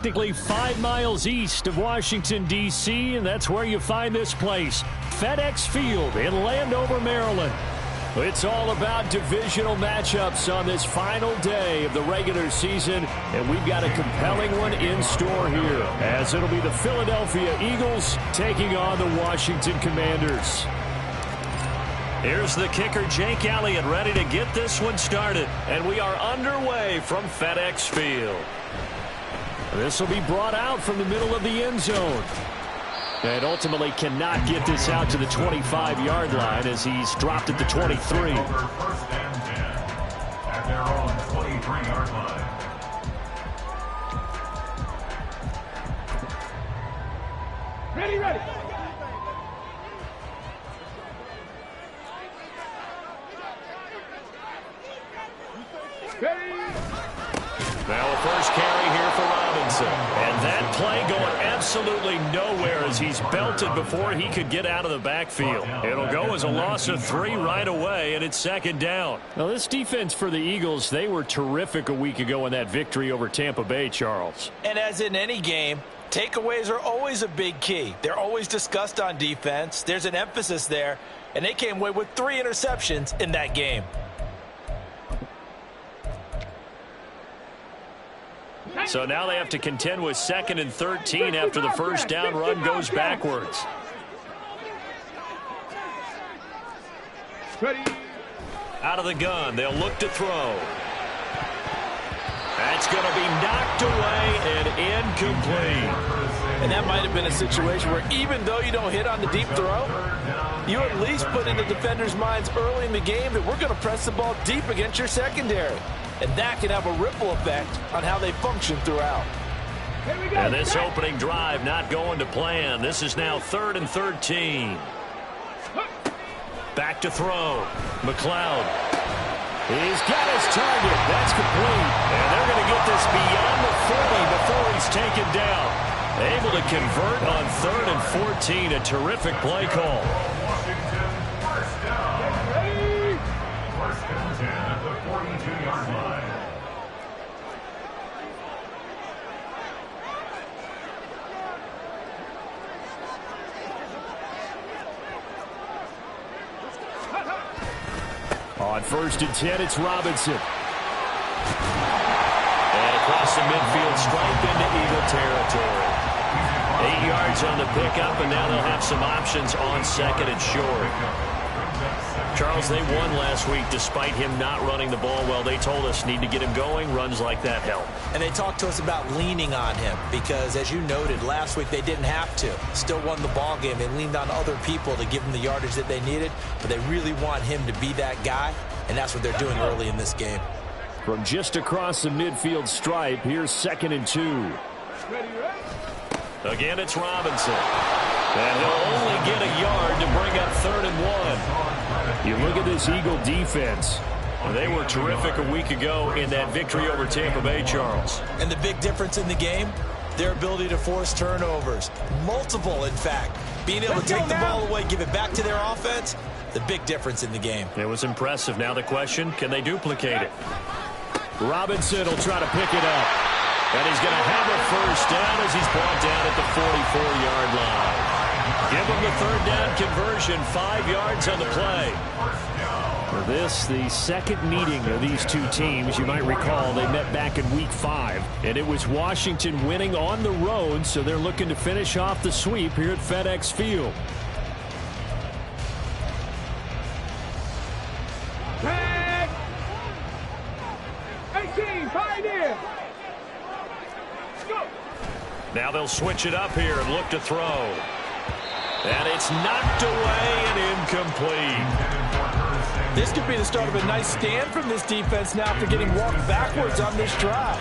Practically 5 miles east of Washington, D.C., and that's where you find this place, FedEx Field in Landover, Maryland. It's all about divisional matchups on this final day of the regular season, and we've got a compelling one in store here, as it'll be the Philadelphia Eagles taking on the Washington Commanders. Here's the kicker, Jake Elliott, ready to get this one started, and we are underway from FedEx Field. This will be brought out from the middle of the end zone. And ultimately cannot get this out to the 25-yard line as he's dropped at the 23. First and 10 at their own 23-yard line. Ready. Now a first carry here for Robinson. And that play going absolutely nowhere as he's belted before he could get out of the backfield. It'll go as a loss of 3 right away, and it's second down. Now this defense for the Eagles, they were terrific a week ago in that victory over Tampa Bay, Charles. And as in any game, takeaways are always a big key. They're always discussed on defense. There's an emphasis there, and they came away with 3 interceptions in that game. So now they have to contend with 2nd and 13 after the first down run goes backwards. Out of the gun, they'll look to throw. That's going to be knocked away and incomplete. And that might have been a situation where even though you don't hit on the deep throw, you at least put in the defenders' minds early in the game that we're going to press the ball deep against your secondary. And that can have a ripple effect on how they function throughout. And this opening drive not going to plan. This is now 3rd and 13. Back to throw. McLeod. He's got his target. That's complete. And they're going to get this beyond the 40 before he's taken down. Able to convert on 3rd and 14. A terrific play call. First and 10 at the 42-yard line. On 1st and 10, it's Robinson. And across the midfield stripe into Eagle territory. 8 yards on the pickup, and now they'll have some options on 2nd and short. Charles, they won last week despite him not running the ball well. They told us need to get him going. Runs like that help. And they talked to us about leaning on him because, as you noted, last week they didn't have to. Still won the ball game. They leaned on other people to give them the yardage that they needed, but they really want him to be that guy, and that's what they're doing early in this game. From just across the midfield stripe, here's 2nd and 2. Again, it's Robinson. And he'll only get a yard to bring up 3rd and 1. You look at this Eagle defense. They were terrific a week ago in that victory over Tampa Bay, Charles. And the big difference in the game, their ability to force turnovers. Multiple, in fact. Being able to take the ball away, give it back to their offense, the big difference in the game. It was impressive. Now the question, can they duplicate it? Robinson will try to pick it up. And he's going to have a first down as he's brought down at the 44-yard line. Give him the 3rd down conversion, 5 yards on the play. For this, the second meeting of these two teams, you might recall they met back in week 5, and it was Washington winning on the road, so they're looking to finish off the sweep here at FedEx Field. Tag! 18, pioneer! Go! Now they'll switch it up here and look to throw. And it's knocked away and incomplete. This could be the start of a nice stand from this defense now after getting walked backwards on this drive.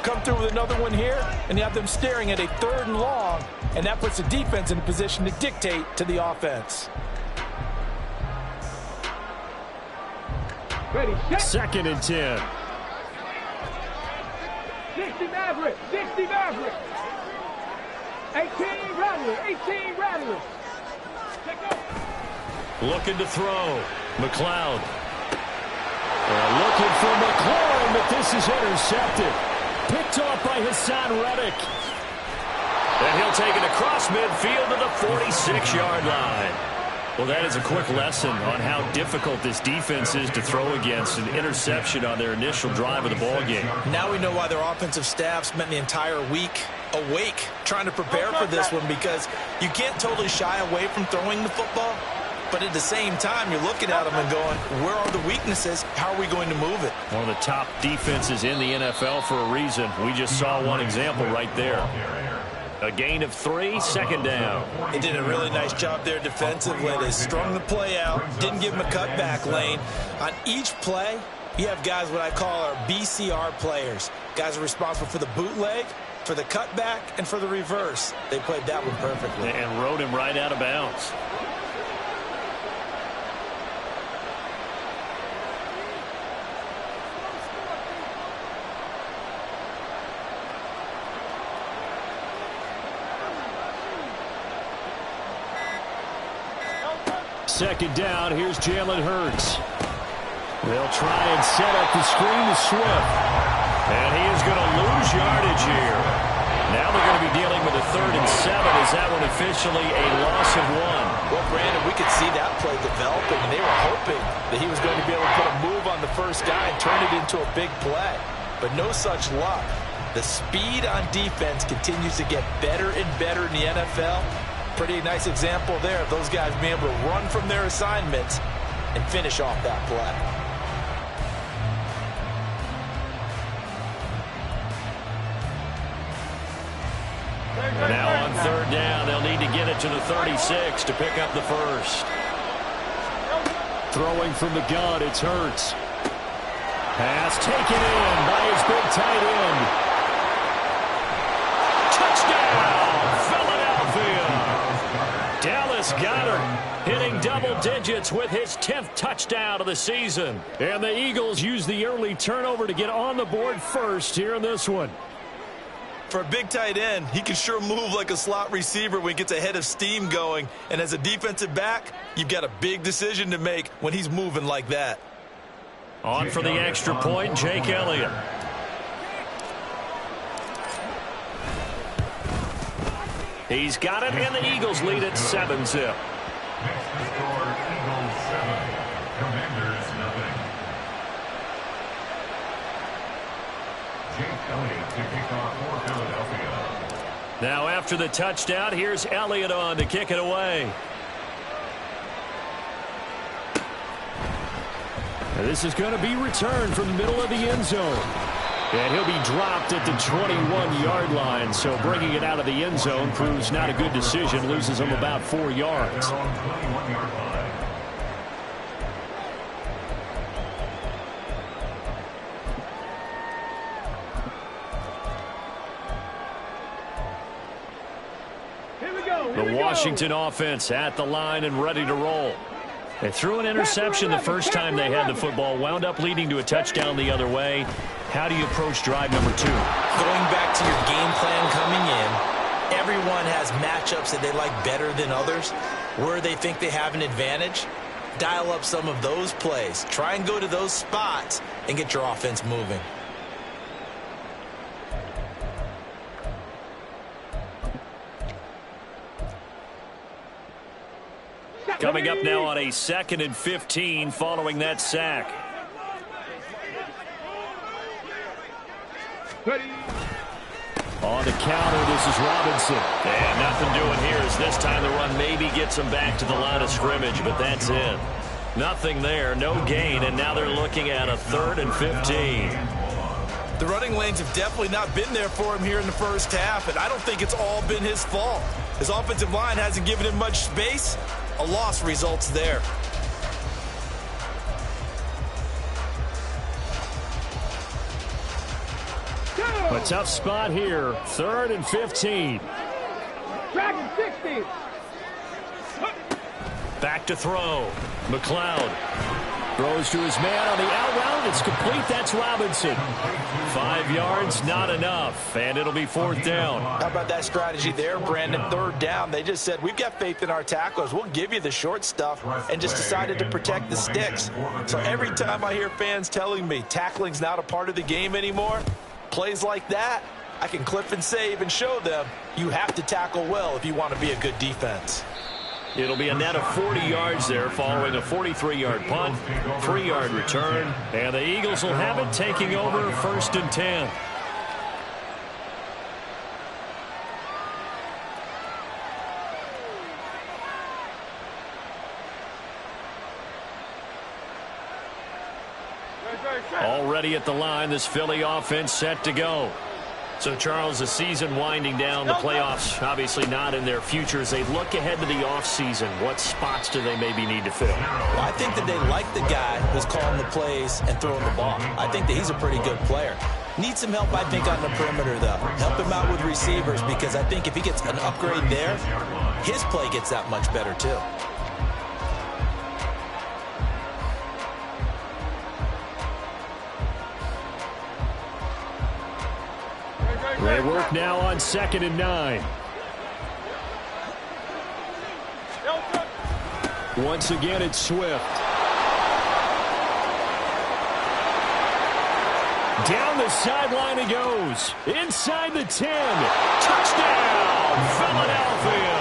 Come through with another one here, and you have them staring at a 3rd and long, and that puts the defense in a position to dictate to the offense. Ready, set. 2nd and 10. 60 Maverick, 60 Maverick. 18 Rattler, 18 Rattler. Looking to throw. McLeod. Looking for McLaurin, but this is intercepted. picked off by Hassan Reddick. And he'll take it across midfield to the 46-yard line. Well, that is a quick lesson on how difficult this defense is to throw against. An interception on their initial drive of the ballgame. Now we know why their offensive staff spent the entire week awake trying to prepare for this one, because you can't totally shy away from throwing the football, but at the same time, you're looking at them and going, where are the weaknesses? How are we going to move it? One of the top defenses in the NFL for a reason. We just saw one example right there. A gain of 3, second down. They did a really nice job there defensively. They strung the play out, didn't give them a cutback lane. On each play, you have guys what I call our BCR players. Guys are responsible for the bootleg, for the cutback, and for the reverse. They played that one perfectly. And rode him right out of bounds. Second down, here's Jalen Hurts. They'll try and set up the screen to Swift. And he is going to lose yardage here. Now they're going to be dealing with a 3rd and 7. Is that one officially a loss of 1? Well, Brandon, we could see that play developing, and they were hoping that he was going to be able to put a move on the first guy and turn it into a big play. But no such luck. The speed on defense continues to get better and better in the NFL. Pretty nice example there of those guys being able to run from their assignments and finish off that play. Now on 3rd down, they'll need to get it to the 36 to pick up the first. Throwing from the gun, it's Hurts. Pass taken in by his big tight end. Touchdown, Philadelphia. Dallas Goedert hitting double digits with his 10th touchdown of the season. And the Eagles use the early turnover to get on the board first here in this one. For a big tight end, he can sure move like a slot receiver when he gets a head of steam going. And as a defensive back, you've got a big decision to make when he's moving like that. On for the extra point, Jake Elliott. He's got it, and the Eagles lead at 7-zip. Next to score, Eagles 7, Commanders nothing. Jake Elliott to kick off for Philadelphia. Now after the touchdown, here's Elliott on to kick it away. And this is going to be returned from the middle of the end zone. And he'll be dropped at the 21-yard line. So bringing it out of the end zone proves not a good decision. Loses him about 4 yards. They're on 21-yard line. Here we go. The Washington offense at the line and ready to roll. They threw an interception the first time they had the football, wound up leading to a touchdown the other way. How do you approach drive number 2? Going back to your game plan coming in, everyone has matchups that they like better than others. Where they think they have an advantage, dial up some of those plays. Try and go to those spots and get your offense moving. Coming up now on a 2nd and 15 following that sack. On the counter, this is Robinson. And nothing doing here as this time the run maybe gets them back to the line of scrimmage, but that's it. Nothing there, no gain, and now they're looking at a 3rd and 15. The running lanes have definitely not been there for him here in the first half, and I don't think it's all been his fault. His offensive line hasn't given him much space. A loss results there. A tough spot here. 3rd and 15. Dragon 60. Back to throw. McLeod Throws to his man on the out route. It's complete. That's Robinson. 5 yards, not enough. And it'll be 4th down. How about that strategy there, Brandon? 3rd down. They just said, we've got faith in our tacklers. We'll give you the short stuff, and just decided to protect the sticks. So every time I hear fans telling me tackling's not a part of the game anymore, Plays like that, I can clip and save and show them you have to tackle well if you want to be a good defense. It'll be a net of 40 yards there following a 43-yard punt, 3-yard return, and the Eagles will have it taking over 1st and 10. Already at the line, this Philly offense set to go. So, Charles, the season winding down, the playoffs obviously not in their future. As they look ahead to the offseason, what spots do they maybe need to fill? Well, I think that they like the guy who's calling the plays and throwing the ball. I think that he's a pretty good player. Needs some help, I think, on the perimeter, though. Help him out with receivers, because I think if he gets an upgrade there, his play gets that much better, too. They work now on 2nd and 9. Once again, it's Swift. Down the sideline he goes. Inside the 10. Touchdown, Philadelphia.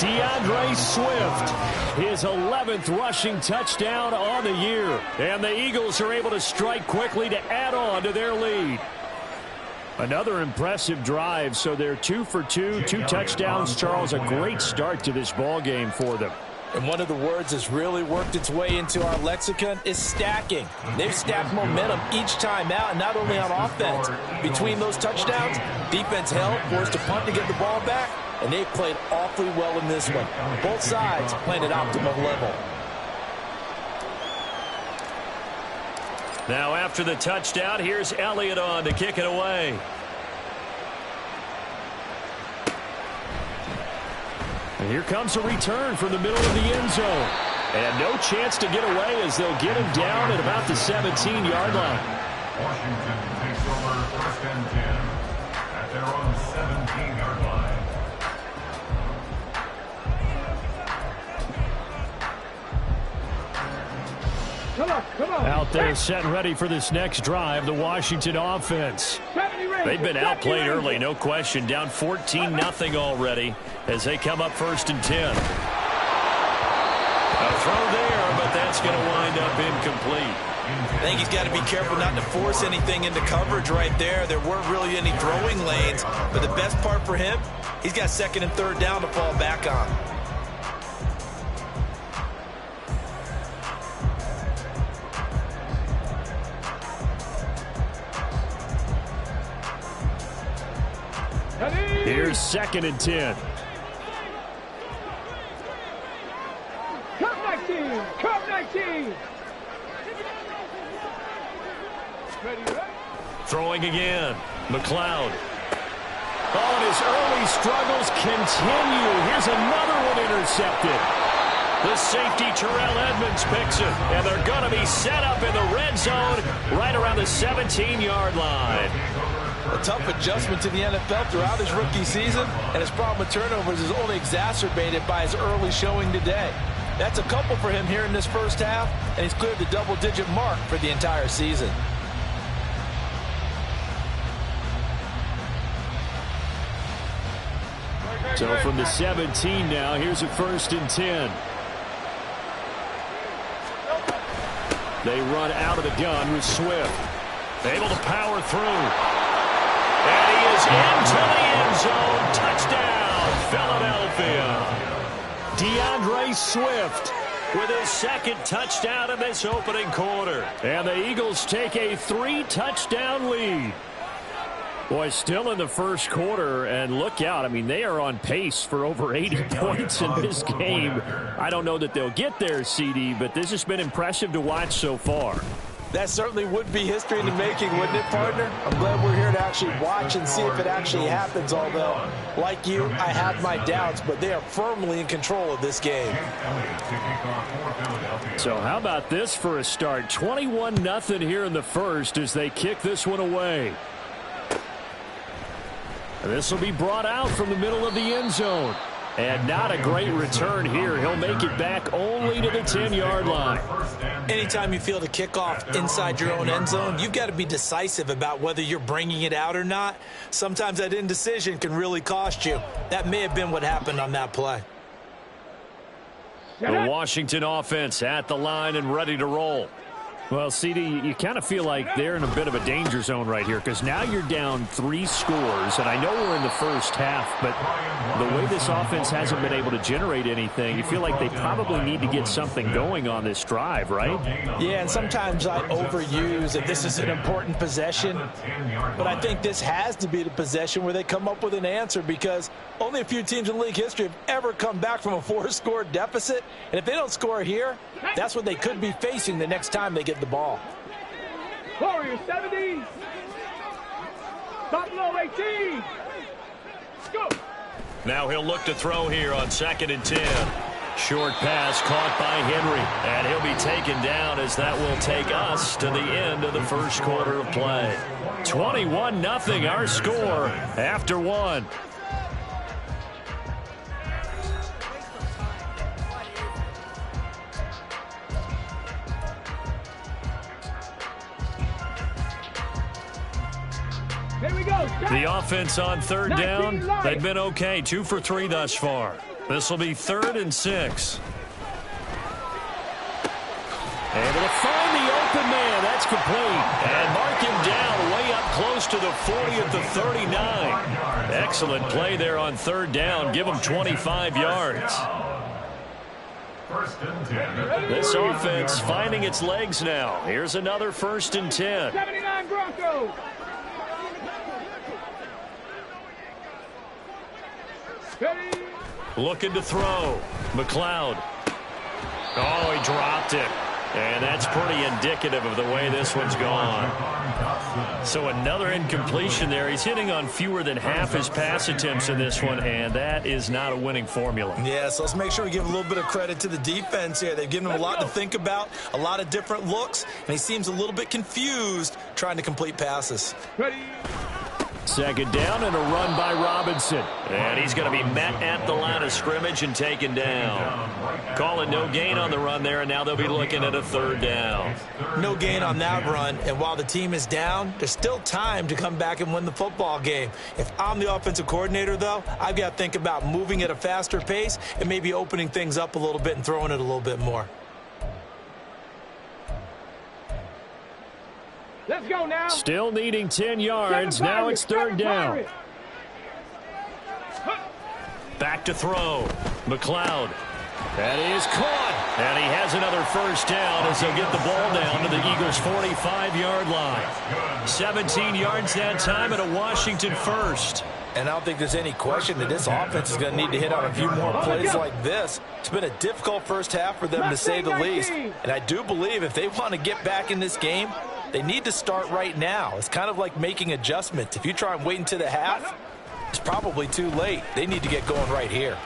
DeAndre Swift, his 11th rushing touchdown on the year. And the Eagles are able to strike quickly to add on to their lead. Another impressive drive, so they're 2 for 2, 2 touchdowns. Charles, a great start to this ball game for them. And one of the words that's really worked its way into our lexicon is stacking. They've stacked momentum each time out, and not only on offense. Between those touchdowns, defense held, forced a punt to get the ball back, and they played awfully well in this one. Both sides playing at optimum level. Now after the touchdown, here's Elliott on to kick it away. And here comes a return from the middle of the end zone. And no chance to get away as they'll get him down at about the 17-yard line. Washington takes over 1st and 10 at their own 17-yard line. Come on. Out there set and ready for this next drive, the Washington offense. They've been outplayed early, no question. Down 14-0 already as they come up 1st and 10. A throw there, but that's going to wind up incomplete. I think he's got to be careful not to force anything into coverage right there. There weren't really any throwing lanes, but the best part for him, he's got 2nd and 3rd down to fall back on. Here's 2nd and 10. Come 19. Come 19. Ready. Throwing again. McLeod. Oh, and his early struggles continue. Here's another one intercepted. The safety, Terrell Edmonds, picks it. And they're going to be set up in the red zone right around the 17-yard line. A tough adjustment to the NFL throughout his rookie season, and his problem with turnovers is only exacerbated by his early showing today. That's a couple for him here in this first half, and he's cleared the double-digit mark for the entire season. So from the 17 now, here's a 1st and 10. They run out of the gun with Swift. Able to power through. And he is into the end zone. Touchdown, Philadelphia. DeAndre Swift with his 2nd touchdown in this opening quarter. And the Eagles take a 3-touchdown lead. Boy, still in the first quarter, and look out. I mean, they are on pace for over 80 points in this game. I don't know that they'll get there, CD, but this has been impressive to watch so far. That certainly would be history in the making, wouldn't it, partner? I'm glad we're here to actually watch and see if it actually happens, although, like you, I have my doubts, but they are firmly in control of this game. So how about this for a start? 21-0 here in the first as they kick this one away. And this will be brought out from the middle of the end zone. And not a great return here. He'll make it back only to the 10-yard line. Anytime you field a kickoff inside your own end zone, you've got to be decisive about whether you're bringing it out or not. Sometimes that indecision can really cost you. That may have been what happened on that play. The Washington offense at the line and ready to roll. Well, CD, you kind of feel like they're in a bit of a danger zone right here because now you're down 3 scores, and I know we're in the first half, but the way this offense hasn't been able to generate anything, you feel like they probably need to get something going on this drive, right? Yeah, and sometimes I overuse that this is an important possession, but I think this has to be the possession where they come up with an answer because only a few teams in league history have ever come back from a 4-score deficit, and if they don't score here, that's what they could be facing the next time they get the ball. Warriors 70. Buffalo 18. Go. Now he'll look to throw here on 2nd and 10. Short pass caught by Henry, and he'll be taken down as that will take us to the end of the first quarter of play. 21-0 our score after 1. Here we go. The offense on 3rd down, they've been okay, 2 for 3 thus far. This will be 3rd and 6. Able to find the open man. That's complete. And mark him down way up close to the 40 at the 39. Excellent play there on 3rd down. Give him 25 yards. This offense finding its legs now. Here's another 1st and 10. 79 Broncos. Ready. Looking to throw. McLeod. Oh, he dropped it. And that's pretty indicative of the way this one's gone. So another incompletion there. He's hitting on fewer than half his pass attempts in this one, and that is not a winning formula. Yeah, so let's make sure we give a little bit of credit to the defense here. They've given him a lot to think about, a lot of different looks, and he seems a little bit confused trying to complete passes. Ready. 2nd down and a run by Robinson. And he's going to be met at the line of scrimmage and taken down. Calling no gain on the run there, and now they'll be looking at a 3rd down. No gain on that run, and while the team is down, there's still time to come back and win the football game. If I'm the offensive coordinator, though, I've got to think about moving at a faster pace and maybe opening things up a little bit and throwing it a little bit more. Let's go now. Still needing 10 yards. Now it's 3rd down. Back to throw. McLeod. That is caught. And he has another 1st down as they'll get the ball down to the Eagles' 45-yard line. 17 yards that time and a Washington 1st. And I don't think there's any question that this offense is going to need to hit on a few more plays like this. It's been a difficult first half for them, to say the least. And I do believe if they want to get back in this game, they need to start right now. It's kind of like making adjustments. If you try and wait until the half, it's probably too late. They need to get going right here.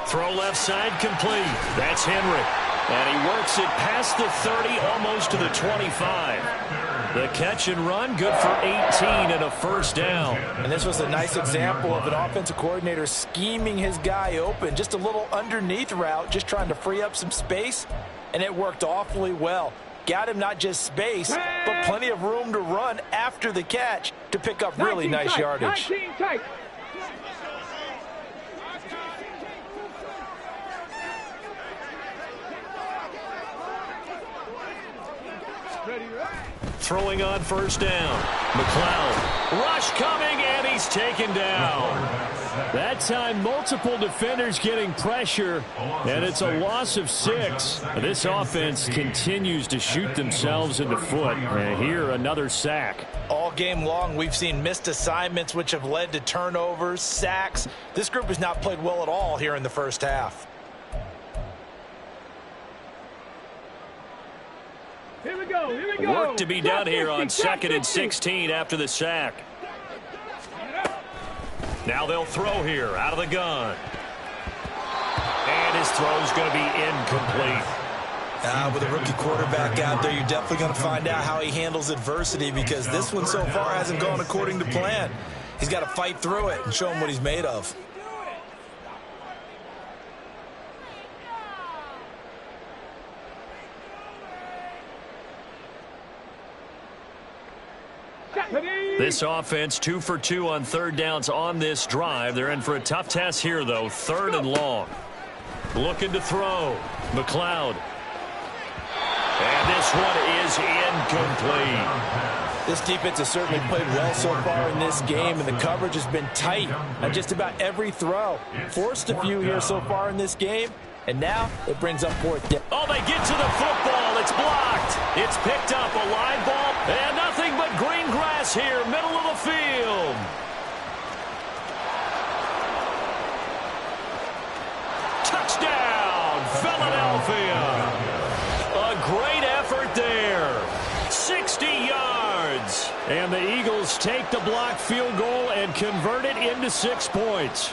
Throw left side complete. That's Henry. And he works it past the 30, almost to the 25. The catch and run, good for 18 and a 1st down. And this was a nice example of an offensive coordinator scheming his guy open. Just a little underneath route, just trying to free up some space, and it worked awfully well. Got him not just space, but plenty of room to run after the catch to pick up really nice yardage. 19 tight. Throwing on 1st down. McLeod. Rush coming, and he's taken down. That time, multiple defenders getting pressure, and it's a loss of 6. This offense continues to shoot themselves in the foot. And here, another sack. All game long, we've seen missed assignments, which have led to turnovers, sacks. This group has not played well at all here in the first half. Here we go. Here we go. Work to be done here on 2nd and 16 after the sack. Now they'll throw here out of the gun. And his throw's going to be incomplete. With a rookie quarterback out there, you're definitely going to find out how he handles adversity because this one so far hasn't gone according to plan. He's got to fight through it and show him what he's made of. This offense 2 for 2 on third downs on this drive. They're in for a tough test here, though. 3rd and long. Looking to throw. McLeod. And this one is incomplete. This defense has certainly played well so far in this game, and the coverage has been tight on just about every throw. Forced a few here so far in this game, and now it brings up 4th down. Oh, they get to the football. It's blocked. It's picked up. A live ball. And nothing but green grass here, middle of the field. Touchdown, Philadelphia. A great effort there. 60 yards. And the Eagles take the blocked field goal and convert it into 6 points.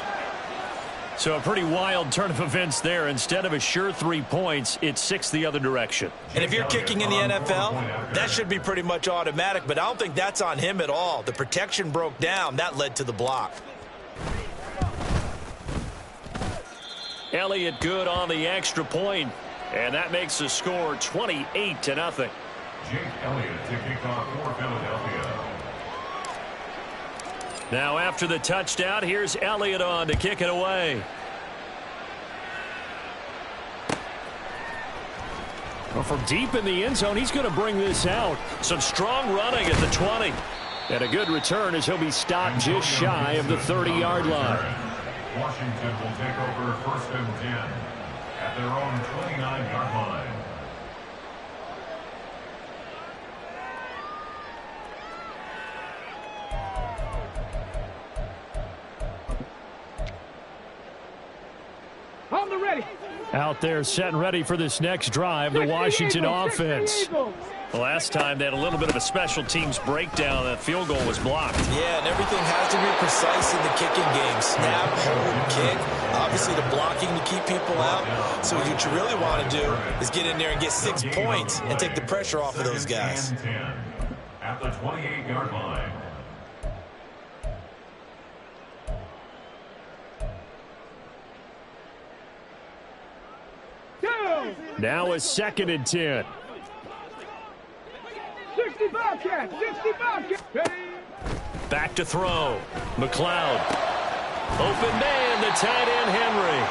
So a pretty wild turn of events there. Instead of a sure 3 points, it's 6 the other direction. And if you're kicking in the NFL, that should be pretty much automatic, but I don't think that's on him at all. The protection broke down. That led to the block. Elliott good on the extra point, and that makes the score 28-0. Jake Elliott to kick off for Philadelphia. Now after the touchdown, here's Elliott on to kick it away. Well, from deep in the end zone, he's going to bring this out. Some strong running at the 20. And a good return as he'll be stopped just shy of the 30-yard line. Washington will take over 1st and 10 at their own 29-yard line. On the ready. Out there set and ready for this next drive, the Washington offense. The last time they had a little bit of a special teams breakdown. That field goal was blocked. Yeah, and everything has to be precise in the kicking game. Snap, hold, kick. Obviously the blocking to keep people out. So what you really want to do is get in there and get 6 points and take the pressure off of those guys. 10 at the 28-yard line. Now a 2nd and 10. 65 catch, 65 catch. Ready. Back to throw. McLeod. Open man, the tight end Henry.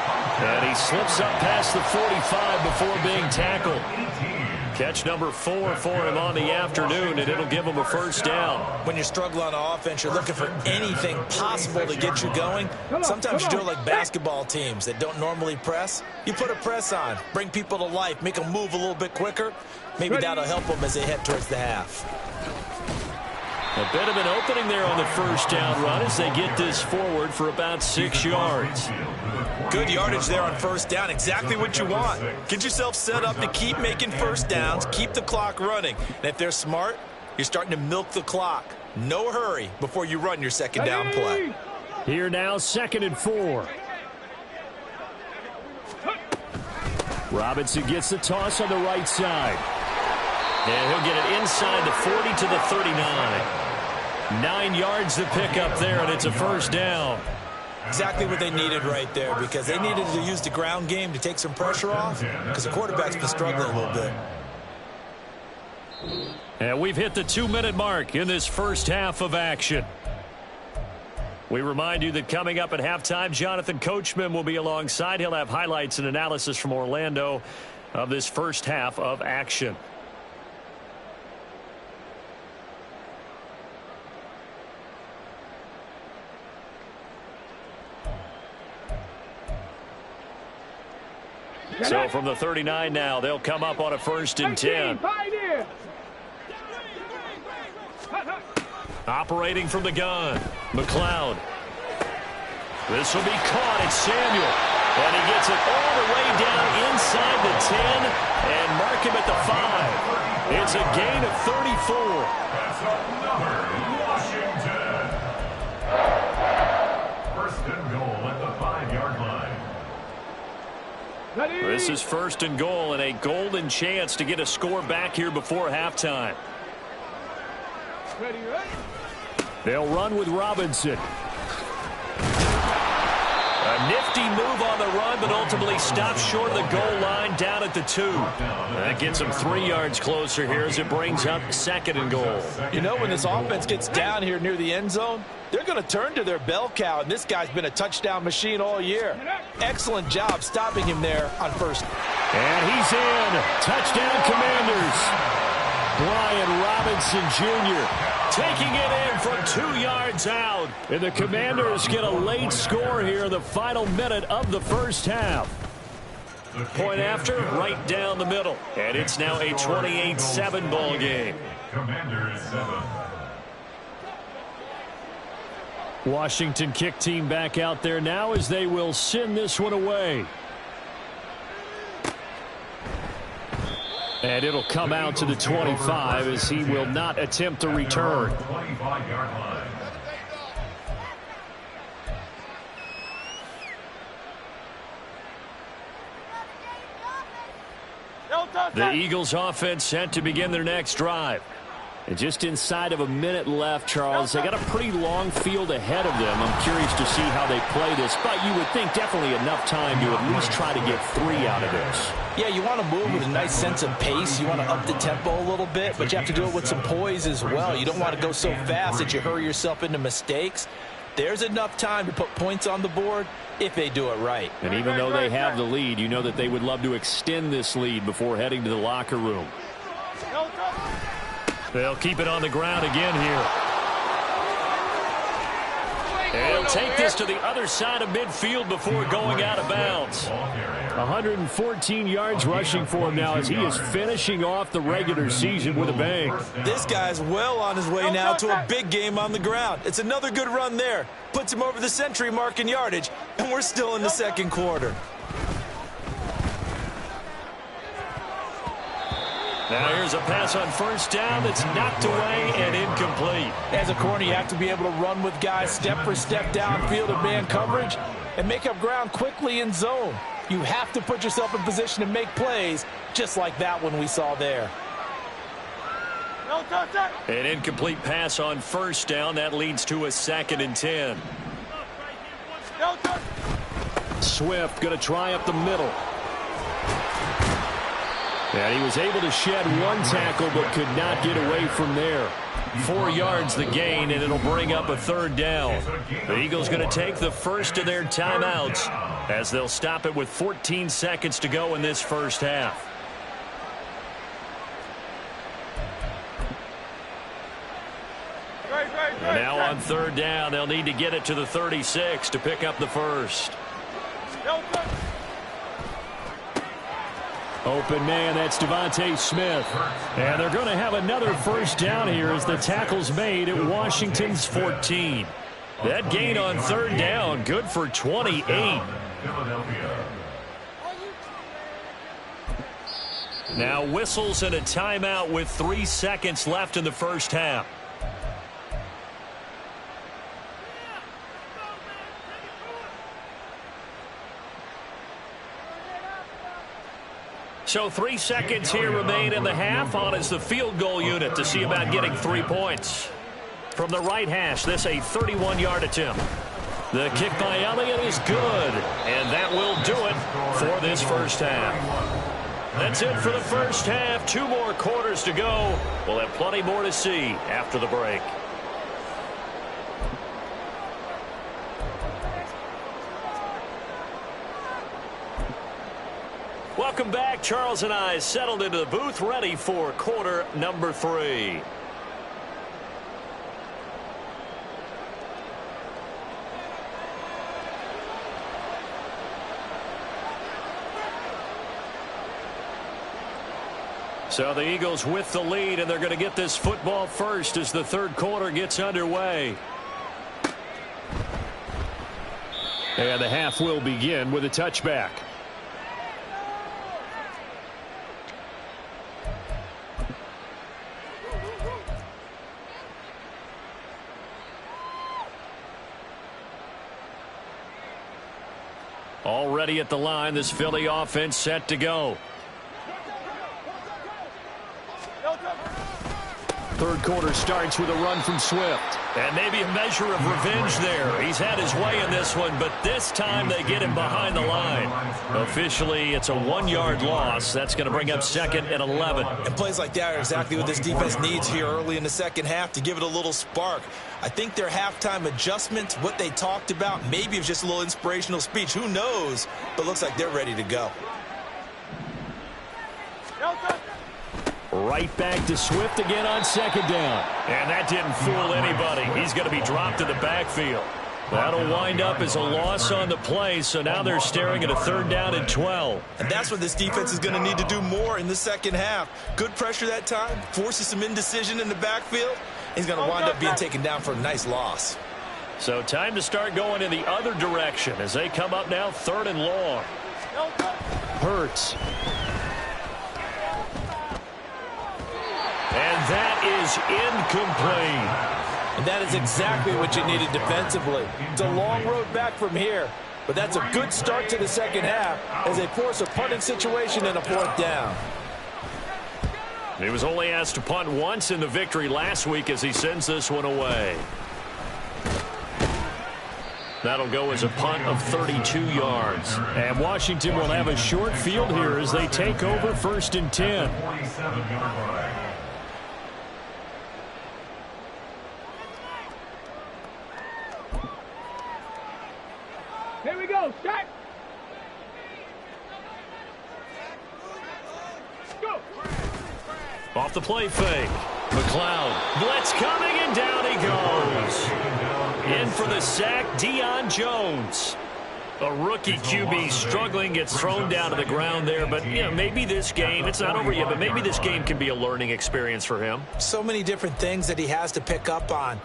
And he slips up past the 45 before being tackled. Catch number 4 for him on the afternoon, and it'll give him a 1st down. When you struggle on offense, you're looking for anything possible to get you going. Sometimes you do it like basketball teams that don't normally press. You put a press on, bring people to life, make them move a little bit quicker. Maybe that'll help them as they head towards the half. A bit of an opening there on the 1st down run as they get this forward for about 6 yards. Good yardage there on 1st down. Exactly what you want. Get yourself set up to keep making 1st downs, keep the clock running. And if they're smart, you're starting to milk the clock. No hurry before you run your 2nd down play. Here now, 2nd and 4. Robinson gets the toss on the right side. And he'll get it inside the 40 to the 39. 9 yards to pick up there, and it's a 1st down. Exactly what they needed right there, because they needed to use the ground game to take some pressure off, because the quarterback's been struggling a little bit. And we've hit the 2-minute mark in this 1st half of action. We remind you that coming up at halftime, Jonathan Coachman will be alongside. He'll have highlights and analysis from Orlando of this 1st half of action. So from the 39 now, they'll come up on a 1st and 10. Operating from the gun, McLeod. This will be caught. It's Samuel. And he gets it all the way down inside the 10 and mark him at the 5. It's a gain of 34. That's another Washington. 1st and goal at the 5-yard line. This is 1st and goal and a golden chance to get a score back here before halftime. Ready, ready. They'll run with Robinson. A Nifty move on the run, but ultimately stops short of the goal line down at the 2. That gets them 3 yards closer here as it brings up 2nd and goal. You know, when this offense gets down here near the end zone, they're going to turn to their bell cow, and this guy's been a touchdown machine all year. Excellent job stopping him there on first. And he's in. Touchdown, Commanders. Brian Robinson Jr. taking it in from 2 yards out. And the Commanders get a late score here in the final minute of the first half. Point after, right down the middle. And it's now a 28-7 ball game. Commanders 7. Washington kick team back out there now as they will send this one away. And it'll come out to the 25 as he will not attempt to return. 25-yard line. The Eagles offense set to begin their next drive. And just inside of a minute left, Charles. They got a pretty long field ahead of them. I'm curious to see how they play this, but you would think definitely enough time to at least try to get 3 out of this. Yeah, you want to move with a nice sense of pace. You want to up the tempo a little bit, but you have to do it with some poise as well. You don't want to go so fast that you hurry yourself into mistakes. There's enough time to put points on the board if they do it right. And even though they have the lead, you know that they would love to extend this lead before heading to the locker room. They'll keep it on the ground again here. And he'll take this to the other side of midfield before going out of bounds. 114 yards rushing for him now as he is finishing off the regular season with a bang. This guy's well on his way now to a big game on the ground. It's another good run there. Puts him over the century mark in yardage, and we're still in the second quarter. Now here's a pass on first down that's knocked away and incomplete. As a corner, you have to be able to run with guys step for step downfield of man coverage and make up ground quickly in zone. You have to put yourself in position to make plays just like that one we saw there. An incomplete pass on first down. That leads to a 2nd and 10. Swift going to try up the middle. And he was able to shed one tackle but could not get away from there. 4 yards the gain, and it'll bring up a 3rd down. The Eagles going to take the first of their timeouts as they'll stop it with 14 seconds to go in this first half. And now on 3rd down, they'll need to get it to the 36 to pick up the first. Open man, that's Devontae Smith. And they're going to have another first down here as the tackle's made at Washington's 14. That gain on 3rd down, good for 28. Now whistles and a timeout with 3 seconds left in the first half. So 3 seconds here remain in the half. On is the field goal unit to see about getting 3 points. From the right hash, this a 31-yard attempt. The kick by Elliott is good, and that will do it for this first half. That's it for the first half. 2 more quarters to go. We'll have plenty more to see after the break. Welcome back. Charles and I settled into the booth, ready for quarter number 3. So the Eagles with the lead, and they're going to get this football first as the 3rd quarter gets underway. And the half will begin with a touchback. Already at the line, this Philly offense set to go. third quarter starts with a run from Swift. And maybe a measure of revenge there. He's had his way in this one, but this time they get him behind the line. Officially, it's a 1-yard loss. That's going to bring up 2nd and 11. And plays like that are exactly what this defense needs here early in the second half to give it a little spark. I think their halftime adjustments, what they talked about, maybe it was just a little inspirational speech. Who knows? But looks like they're ready to go. Right back to Swift again on 2nd down. And that didn't fool anybody. He's going to be dropped in the backfield. That'll wind up as a loss on the play, so now they're staring at a 3rd down and 12. And that's what this defense is going to need to do more in the second half. Good pressure that time, forces some indecision in the backfield. He's going to wind up being taken down for a nice loss. So time to start going in the other direction as they come up now 3rd and long. Hurts. And that is incomplete. And that is exactly what you needed defensively. It's a long road back from here, but that's a good start to the second half as they force a punting situation and a 4th down. He was only asked to punt once in the victory last week as he sends this one away. That'll go as a punt of 32 yards. And Washington will have a short field here as they take over 1st and 10. 47-yard line. Here we go. Shot. Go. Off the play fake. McLeod. Blitz coming, and down he goes. In for the sack, Deion Jones. A rookie QB struggling, gets thrown down to the ground there. But, you know, maybe this game, it's not over yet, but maybe this game can be a learning experience for him. So many different things that he has to pick up on.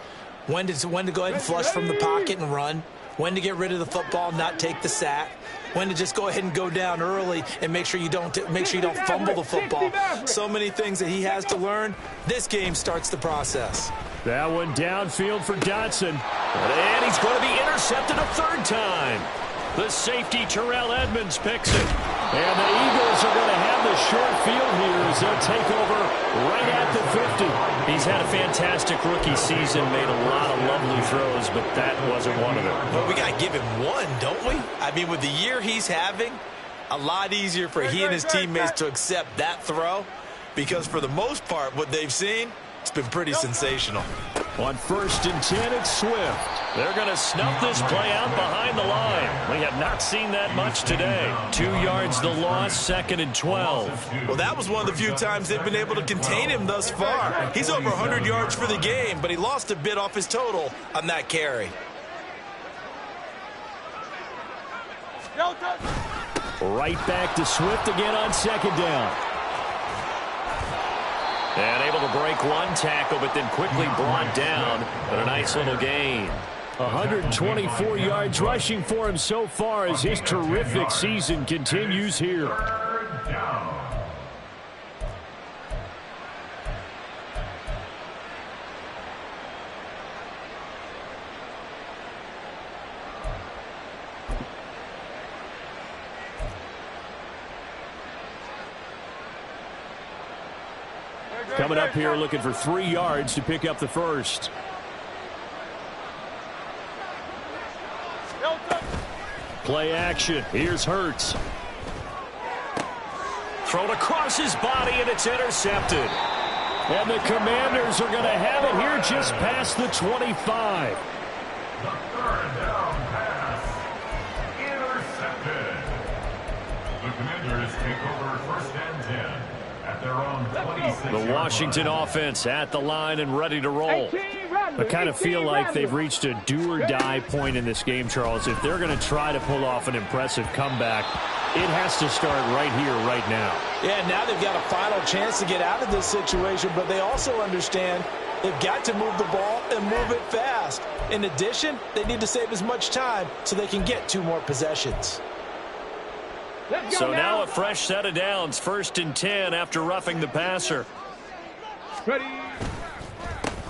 When to go ahead and flush from the pocket and run. When to get rid of the football, not take the sack. When to just go ahead and go down early and make sure you don't fumble the football. So many things that he has to learn. This game starts the process. That one downfield for Dotson. And he's going to be intercepted a 3rd time. The safety, Terrell Edmonds, picks it. And the Eagles are going to have the short field here as they'll take over right at the 50. He's had a fantastic rookie season, made a lot of lovely throws, but that wasn't one of them. Well, we got to give him one, don't we? I mean, with the year he's having, a lot easier for he and his teammates to accept that throw because for the most part, what they've seen, it's been pretty sensational. On 1st and 10, it's Swift. They're going to snuff this play out behind the line. We have not seen that much today. 2 yards the loss, 2nd and 12. Well, that was one of the few times they've been able to contain him thus far. He's over 100 yards for the game, but he lost a bit off his total on that carry. Right back to Swift again on 2nd down. And able to break one tackle, but then quickly brought down. But a nice little gain. 124 yards rushing for him so far as his terrific season continues here. 3rd down. Coming up here looking for 3 yards to pick up the 1st. Play action. Here's Hurts. Thrown across his body, and it's intercepted. And the Commanders are going to have it here just past the 25. The 3rd down pass. Intercepted. The Commanders take over 1st and 10 at their own 26. The Washington offense at the line and ready to roll. I kind of feel like they've reached a do-or-die point in this game, Charles. If they're going to try to pull off an impressive comeback, it has to start right here, right now. Yeah, now they've got a final chance to get out of this situation, but they also understand they've got to move the ball and move it fast. In addition, they need to save as much time so they can get 2 more possessions. So now a fresh set of downs, 1st and 10 after roughing the passer. Ready.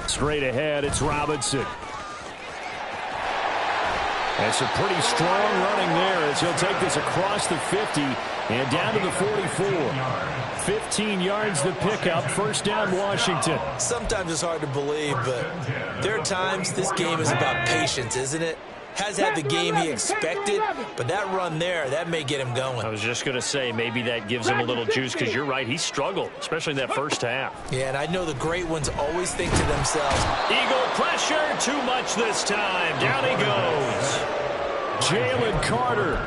Straight ahead, it's Robinson. That's a pretty strong running there as he'll take this across the 50 and down to the 44. 15 yards the pickup. First down, Washington. Sometimes it's hard to believe, but there are times this game is about patience, isn't it? Has had the game he expected, but that run there, that may get him going. I was just going to say, maybe that gives him a little juice, because you're right, he struggled, especially in that first half. Yeah, and I know the great ones always think to themselves, Eagle pressure, too much this time. Down he goes. Jalen Carter,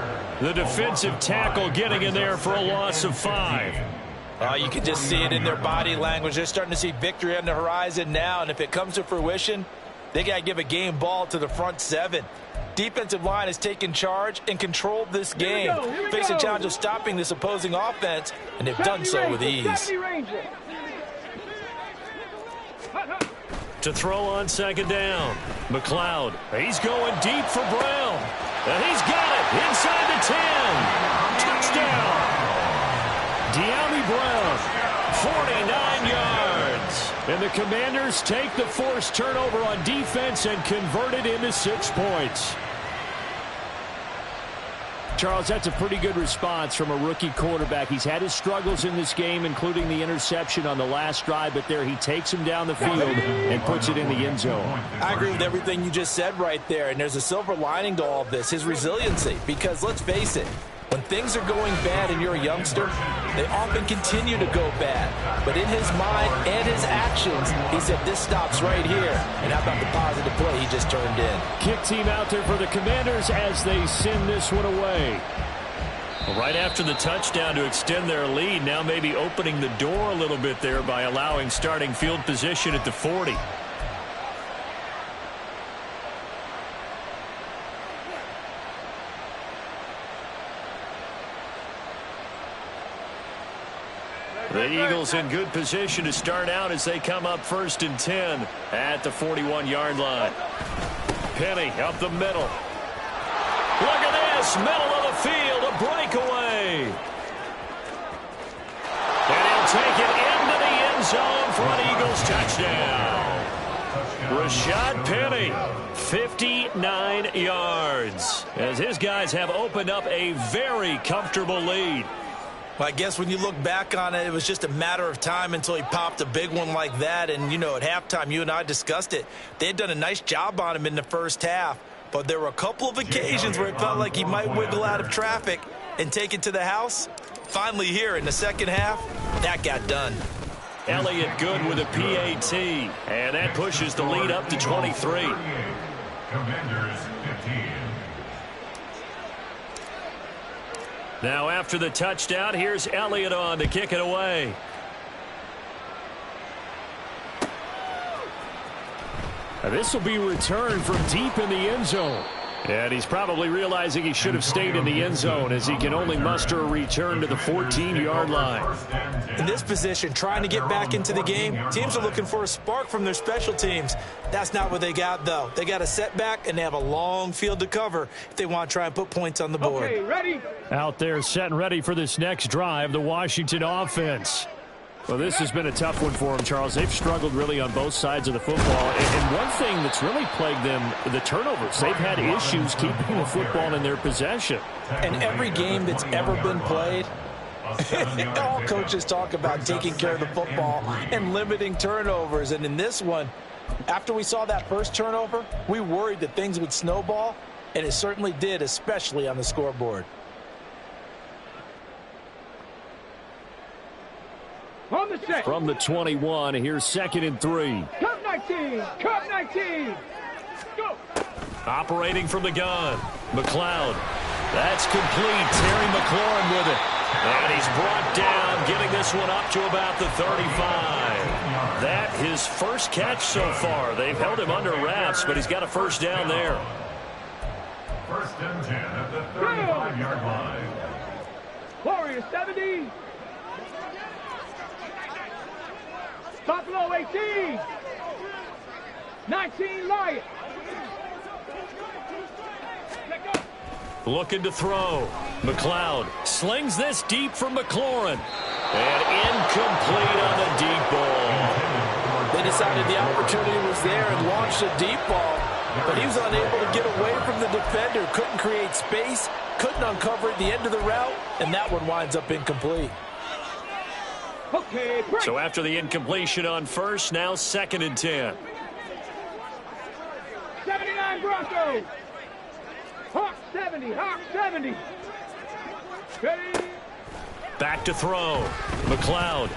the defensive tackle, getting in there for a loss of 5. You can just see it in their body language. They're starting to see victory on the horizon now, and if it comes to fruition, they got to give a game ball to the front 7. Defensive line has taken charge and controlled this game. Face a challenge of stopping this opposing offense, and they've done so with ease. To throw on second down. McLeod. He's going deep for Brown. And he's got it inside the 10. Touchdown. De'Ami Brown, 49 yards. And the Commanders take the forced turnover on defense and convert it into 6 points. Charles, that's a pretty good response from a rookie quarterback. He's had his struggles in this game, including the interception on the last drive, but there he takes him down the field and puts it in the end zone. I agree with everything you just said right there, and there's a silver lining to all of this, his resiliency, because let's face it, when things are going bad and you're a youngster, they often continue to go bad. But in his mind and his actions, he said this stops right here. And how about the positive play he just turned in? Kick team out there for the Commanders as they send this one away. Right after the touchdown to extend their lead, now maybe opening the door a little bit there by allowing starting field position at the 40. The Eagles in good position to start out as they come up 1st and 10 at the 41-yard line. Penny up the middle. Look at this, middle of the field, a breakaway. And he'll take it into the end zone for an Eagles touchdown. Rashad Penny, 59 yards, as his guys have opened up a very comfortable lead. Well, I guess when you look back on it, it was just a matter of time until he popped a big one like that. And, you know, at halftime, you and I discussed it. They had done a nice job on him in the first half. But there were a couple of occasions where it felt like he might wiggle out of traffic and take it to the house. Finally here in the second half, that got done. Elliott good with a PAT. And that pushes the lead up to 23. Commanders 15. Now after the touchdown, here's Elliott on to kick it away. This will be returned from deep in the end zone. And he's probably realizing he should have stayed in the end zone as he can only muster a return to the 14-yard line. In this position, trying to get back into the game, teams are looking for a spark from their special teams. That's not what they got, though. They got a setback, and they have a long field to cover if they want to try and put points on the board. Okay, ready? Out there set and ready for this next drive, the Washington offense. Well, this has been a tough one for them, Charles. They've struggled really on both sides of the football. And one thing that's really plagued them, the turnovers. They've had issues keeping the football in their possession. And every game that's ever been played, all coaches talk about taking care of the football and limiting turnovers. And in this one, after we saw that first turnover, we worried that things would snowball, and it certainly did, especially on the scoreboard. On the set. From the 21, here's 2nd and 3. Cut 19. Cut 19. Go. Operating from the gun. McLeod. That's complete. Terry McLaurin with it. And he's brought down, getting this one up to about the 35. That his first catch so far. They've held him under wraps, but he's got a first down there. 1st and 10 at the 35-yard line. Warriors 70. Buffalo 18. 19 Lions. Let go. Looking to throw. McLeod slings this deep for McLaurin. And incomplete on the deep ball. They decided the opportunity was there and launched a deep ball. but he was unable to get away from the defender. Couldn't create space, couldn't uncover at the end of the route, and that one winds up incomplete. Okay, break. So after the incompletion on first, now 2nd and 10. 79 Broncos. Hawk 70, Hawk 70. Ready? Back to throw. McLeod.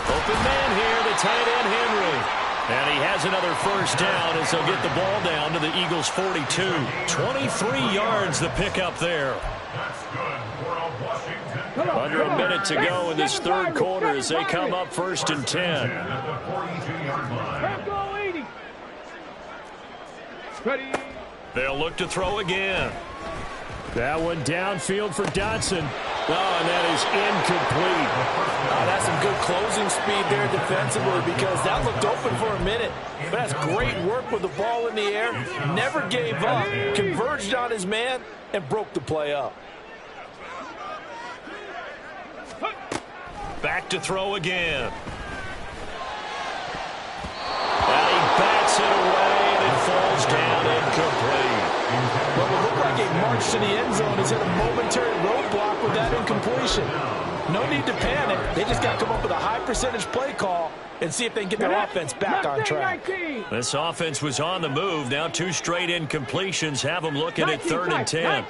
Open man here, the tight end Henry. And he has another first down as they'll get the ball down to the Eagles' 42. 23 yards the pickup there. That's good for a Washington. Under a minute to go in this third quarter as they come up 1st and 10. At the 42-yard line. Bronco 80. Ready? They'll look to throw again. That one downfield for Dotson. Oh, and that is incomplete. That's some good closing speed there defensively because that looked open for a minute. But that's great work with the ball in the air. Never gave up, converged on his man, and broke the play up. Back to throw again. And he bats it away, and it falls down incomplete. What would look like a march to the end zone has hit a momentary roadblock with that incompletion. No need to panic. They just got to come up with a high percentage play call and see if they can get their offense back on track. This offense was on the move. Now 2 straight incompletions have them looking at 3rd and 10.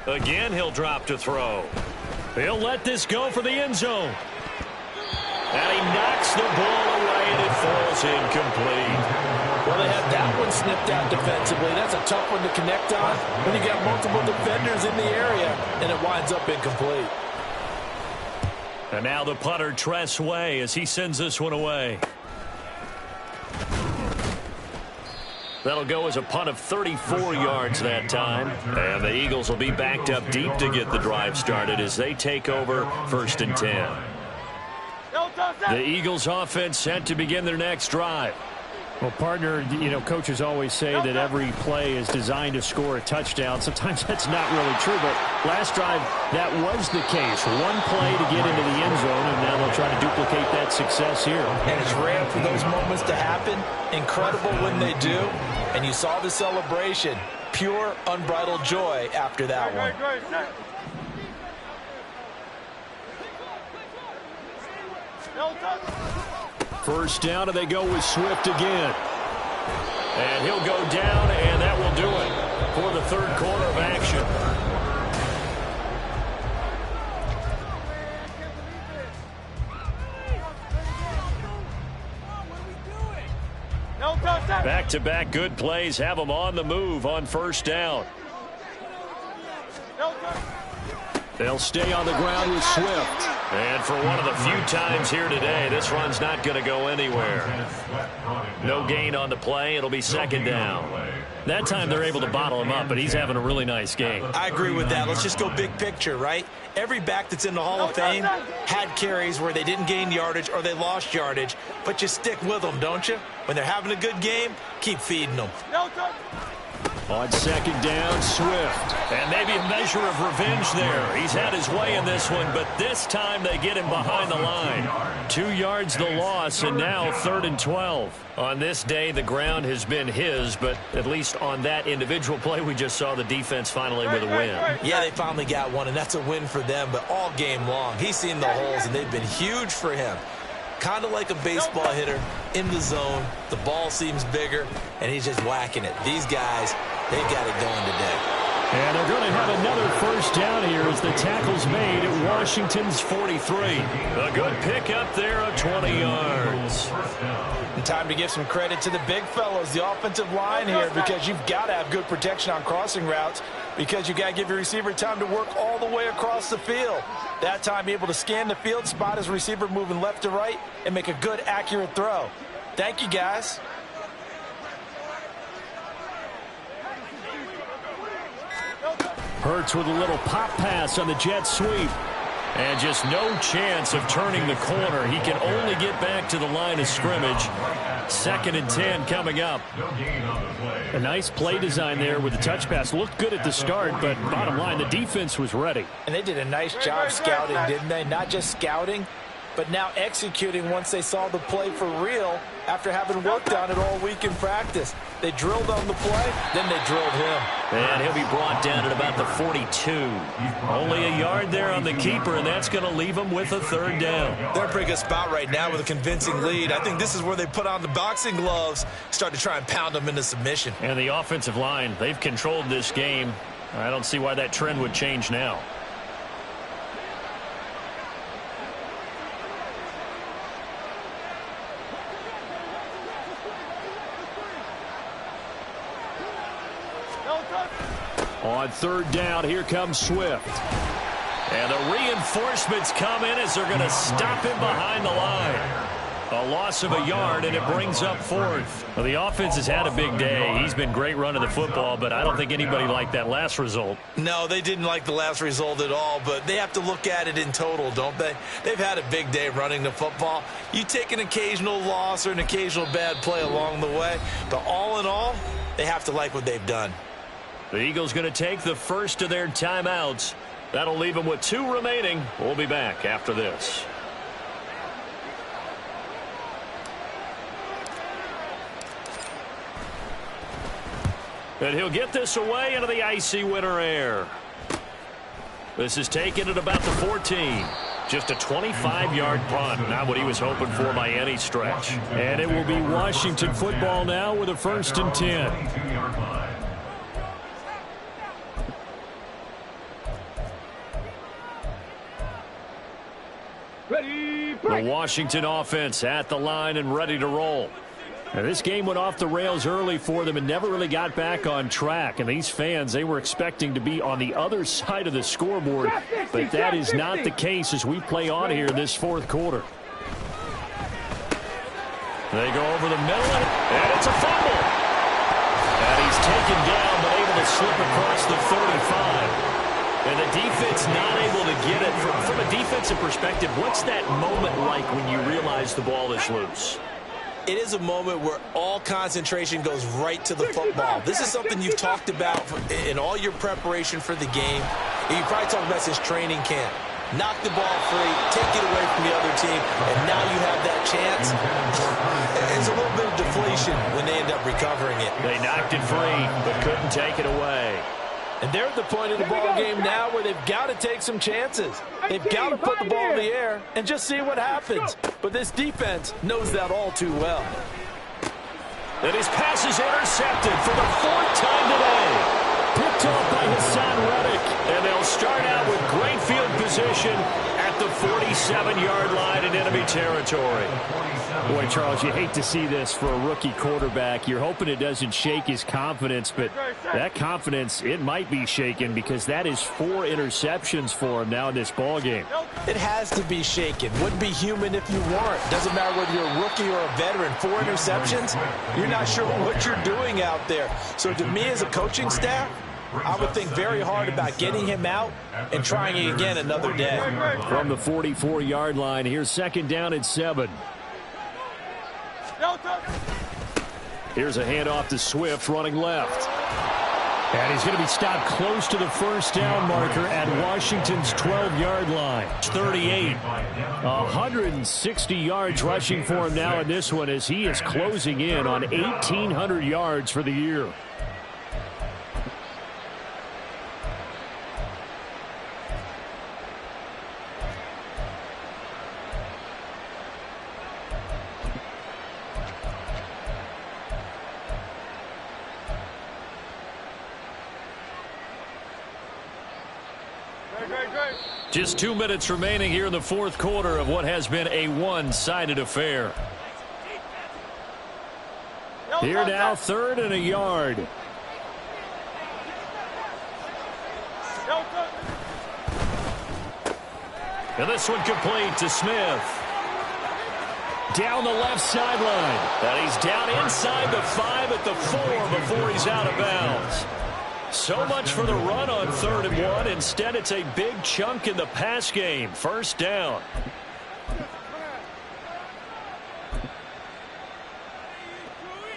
Again, he'll drop to throw. He'll let this go for the end zone. And he knocks the ball away, and it falls incomplete. Well, they had that one snipped out defensively. That's a tough one to connect on when you got multiple defenders in the area, and it winds up incomplete. And now the punter, Tress Way, as he sends this one away. That'll go as a punt of 34 yards that time. And the Eagles will be backed up deep to get the drive started as they take over 1st and 10. The Eagles offense set to begin their next drive. Well, partner, you know, coaches always say that every play is designed to score a touchdown. Sometimes that's not really true, but last drive, that was the case. One play to get into the end zone, and now they'll try to duplicate that success here. And it's rare for those moments to happen. Incredible when they do. And you saw the celebration. Pure, unbridled joy after that one. First down, and they go with Swift again. And he'll go down, and that will do it for the third quarter of action. Back-to-back good plays have them on the move on first down. They'll stay on the ground with Swift. And for one of the few times here today, this run's not going to go anywhere. No gain on the play. It'll be 2nd down. That time they're able to bottle him up, but he's having a really nice game. I agree with that. Let's just go big picture, right? Every back that's in the Hall of Fame had carries where they didn't gain yardage or they lost yardage, but you stick with them, don't you? When they're having a good game, keep feeding them. On 2nd down, Swift. And maybe a measure of revenge there. He's had his way in this one, but this time they get him behind the line. 2 yards the loss, and now 3rd and 12. On this day, the ground has been his, but at least on that individual play, we just saw the defense finally with a win. Yeah, they finally got one, and that's a win for them, but all game long, he's seen the holes, and they've been huge for him. Kind of like a baseball hitter in the zone. The ball seems bigger, and he's just whacking it. These guys, they've got it going today. And they're going to have another first down here as the tackle's made at Washington's 43. A good pickup there of 20 yards. And time to give some credit to the big fellows, the offensive line here, because you've got to have good protection on crossing routes because you've got to give your receiver time to work all the way across the field. That time able to scan the field, spot his receiver moving left to right, and make a good, accurate throw. Thank you, guys. Hurts with a little pop pass on the jet sweep. And just no chance of turning the corner. He can only get back to the line of scrimmage. 2nd and 10 coming up. A nice play design there with the touch pass. Looked good at the start, but bottom line, the defense was ready. And they did a nice job scouting, didn't they? Not just scouting, but now executing once they saw the play for real after having worked on it all week in practice. They drilled on the play, then they drilled him. And he'll be brought down at about the 42. Only a yard there on the keeper, and that's going to leave him with a third down. They're in a pretty good spot right now with a convincing lead. I think this is where they put on the boxing gloves, start to try and pound them into submission. And the offensive line, they've controlled this game. I don't see why that trend would change now. On third down, here comes Swift. And the reinforcements come in as they're going to stop him behind the line. A loss of a yard, and it brings up fourth. Well, the offense has had a big day. He's been great running the football, but I don't think anybody liked that last result. No, they didn't like the last result at all, but they have to look at it in total, don't they? They've had a big day running the football. You take an occasional loss or an occasional bad play along the way, but all in all, they have to like what they've done. The Eagles going to take the first of their timeouts. That'll leave them with 2 remaining. We'll be back after this. And he'll get this away into the icy winter air. This is taken at about the 14. Just a 25-yard punt. Not what he was hoping for by any stretch. And it will be Washington football now with a 1st and 10. The Washington offense at the line and ready to roll. Now, this game went off the rails early for them and never really got back on track. And these fans, they were expecting to be on the other side of the scoreboard. But that is not the case as we play on here in this 4th quarter. They go over the middle, and it's a fumble. And he's taken down, but able to slip across the 35. And the defense not able to get it. From a defensive perspective, what's that moment like when you realize the ball is loose? It is a moment where all concentration goes right to the football. This is something you've talked about in all your preparation for the game. You probably talked about since training camp. Knock the ball free, take it away from the other team, and now you have that chance. It's a little bit of deflation when they end up recovering it. They knocked it free, but couldn't take it away. And they're at the point of the ball game now where they've got to take some chances. They've got to put the ball in the air and just see what happens. But this defense knows that all too well. And his pass is intercepted for the 4th time today. Picked off by Hassan Reddick. And they'll start out with great field position at the 47-yard line in enemy territory. Boy, Charles, you hate to see this for a rookie quarterback. You're hoping it doesn't shake his confidence, but that confidence, it might be shaken because that is 4 interceptions for him now in this ball game. It has to be shaken. Wouldn't be human if you weren't. Doesn't matter whether you're a rookie or a veteran. 4 interceptions, you're not sure what you're doing out there. So to me as a coaching staff, I would think very hard about getting him out and trying it again another day. From the 44-yard line, here's 2nd down and 7. Here's a handoff to Swift running left. And he's going to be stopped close to the 1st down marker at Washington's 12-yard line. 38. 160 yards rushing for him now in this one as he is closing in on 1,800 yards for the year. Just 2 minutes remaining here in the 4th quarter of what has been a one-sided affair. Here now, 3rd and a yard. And this one complete to Smith. Down the left sideline. And he's down inside the 5 at the 4 before he's out of bounds. So much for the run on 3rd and 1. Instead, it's a big chunk in the pass game. 1st down.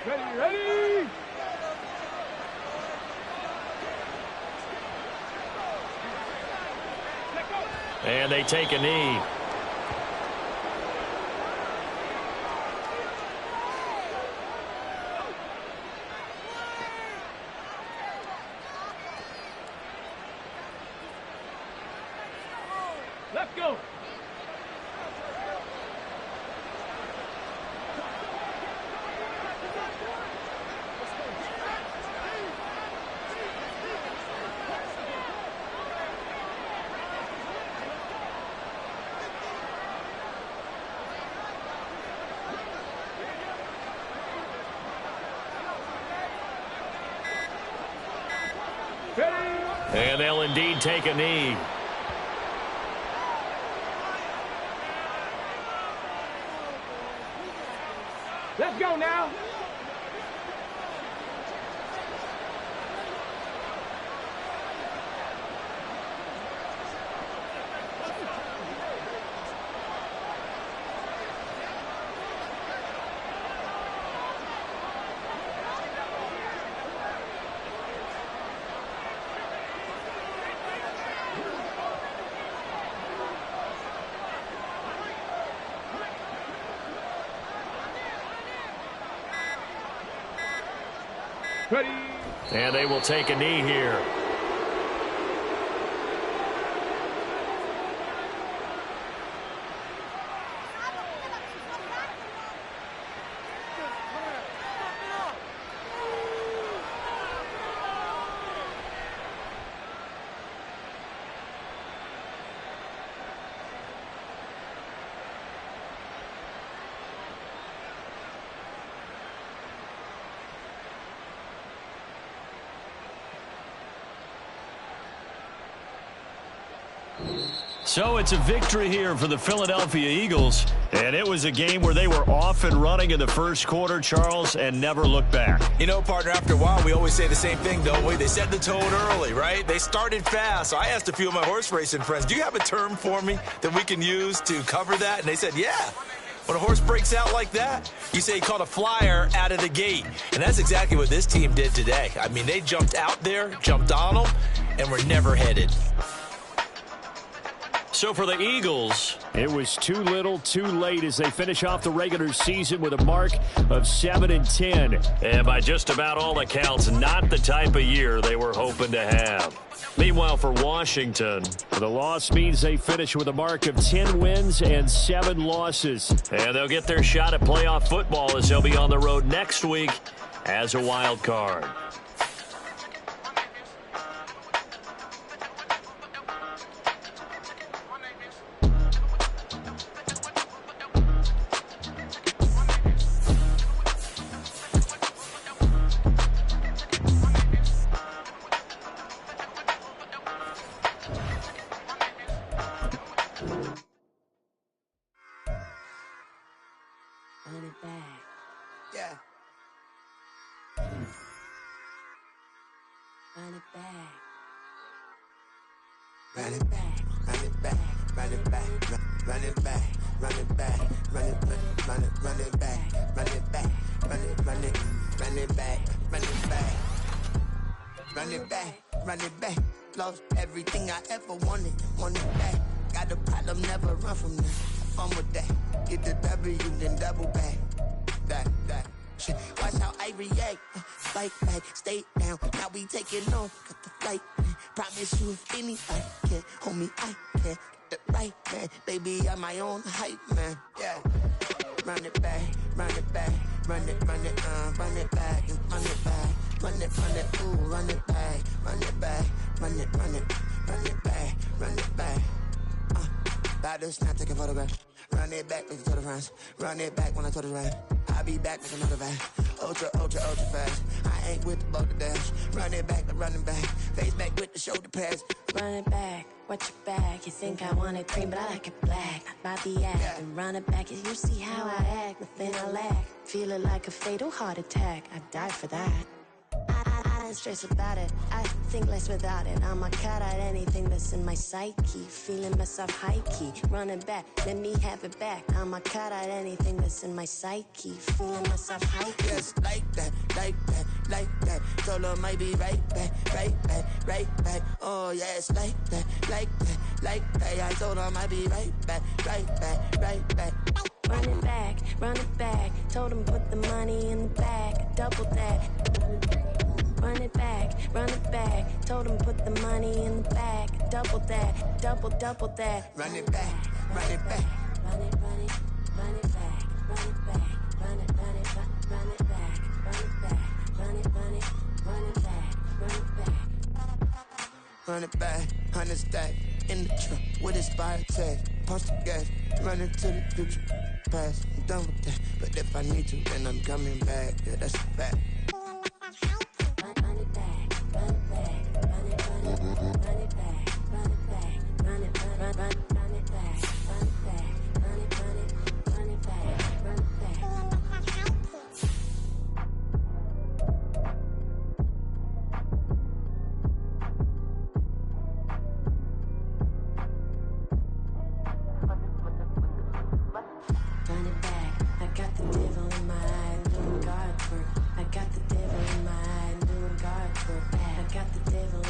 Ready. And they take a knee. Let's go. And they'll indeed take a knee. Let's go now. Ready. And they will take a knee here. So it's a victory here for the Philadelphia Eagles. And it was a game where they were off and running in the first quarter, Charles, and never looked back. You know, partner, after a while, we always say the same thing, don't we? They set the tone early, right? They started fast. So I asked a few of my horse racing friends, do you have a term for me that we can use to cover that? And they said, yeah. When a horse breaks out like that, you say he caught a flyer out of the gate. And that's exactly what this team did today. I mean, they jumped out there, jumped on them, and were never headed. So for the Eagles, it was too little, too late as they finish off the regular season with a mark of 7-10. And by just about all accounts, not the type of year they were hoping to have. Meanwhile, for Washington, the loss means they finish with a mark of 10 wins and 7 losses. And they'll get their shot at playoff football as they'll be on the road next week as a wild card. Run it back. Yeah. Run it back. Run it back. Run it back. Run it back. Run it back. Run it back. Run it back. Run it back. Run it back. Run it run it run it back. Run it back. Run it back. Run it back. Lost everything I ever wanted. Want it back. Got a problem, never run from that. Fun with that. Get the W, then double back. That. Shit. Watch how I react. Fight back, stay down. Now we taking off. Got the flight. Promise you if anybody can. Homie, I can. Get it right, man. Baby, I'm my own hype, man. Yeah. Run it back. Run it back. Run it back. Run it back. Run it back. Ooh, run it back. Run it back. Run it back. Run it back. About to snap, take a photograph. Run it back, make it to the friends. Run it back when I told it right. I'll be back, make another back. Ultra fast. I ain't with the boat to dash. Run it back, running back. Face back with the shoulder pads. Run it back, watch your back. You think I want it cream, but I like it black. Not by the act. And run it back, you see how I act. Nothing I lack. Feel it like a fatal heart attack. I'd die for that. I don't stress about it. I think less without it. I'ma cut out anything that's in my psyche. Feeling myself high key. Running back, let me have it back. I'ma cut out anything that's in my psyche. Feeling myself high key. Yes, like that. Told her might be right back. Oh, yes, like that. I told her might be right back. Run it back. Told him put the money in the bag. Double that. run it back, run it back. Told him put the money in the bag. Double that, double that. Run it back, run it back. Run it, run it, run it back, run it back, run it, run it, run it back, run it back, run it, run it, run it back, run it back. Run it back, 100 stack in the truck with expired tags. Punch the gas, run into the future. Past, I'm done with that. But if I need to, then I'm coming back. Yeah, that's a fact. Run it back, run it back, run it, run it, run it back, run it back, run it, run it back, run it back, run it, run it, run it back, run it back. Run it back, I got the devil in my eye, doing guard work. I got the devil in my eye, doing guard work. I got the devil